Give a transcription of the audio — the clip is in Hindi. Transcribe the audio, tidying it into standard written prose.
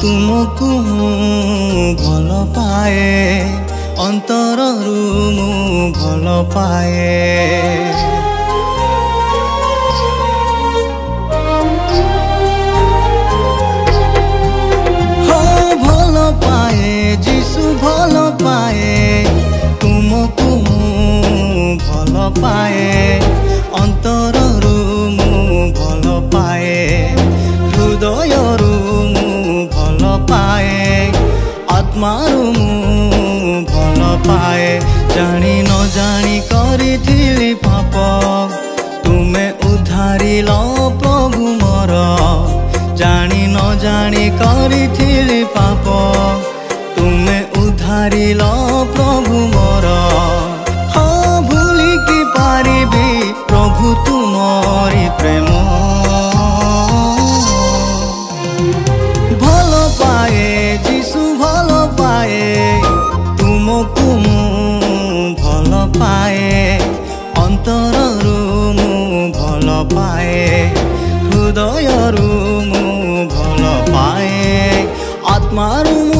तुमको भल पाए अंतररू मु भल पाए हो भल पाए जीसु भल पाए तुमको भल पाए अंतररू मु भल पाए हृदयरू भल पाए आत्मारू भल पाए जानी न जानी करिथिली पाप तुमे उद्धारिल प्रभु मोर जानी न जानी करिथिली पाप तुमे उद्धारिल प्रभु मोर हाँ भूली की पारिबी प्रभु तुमरी प्रेम भल पाए जीसु भल पाए तुमको भल पाए अंतररू भल पाए हृदयरू भल पाए आत्मारू